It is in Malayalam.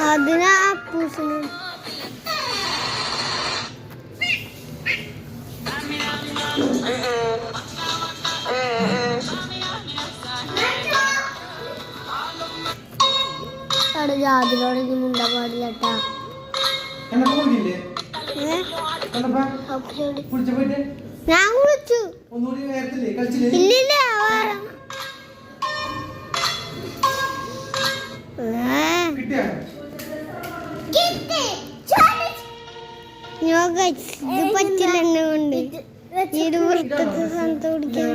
അതിനാ അപ്പൂസിന് അവിടെ ജാതിലോടെങ്കിൽ മുണ്ട പാടില്ലട്ടാ. ഞാൻ കുളിച്ചു. ഇല്ലില്ല ഇത് പറ്റില്ല എന്നെ കൊണ്ട് ഇത് വൃത്തത്തെ സ്ഥലത്ത് കുടിക്കാൻ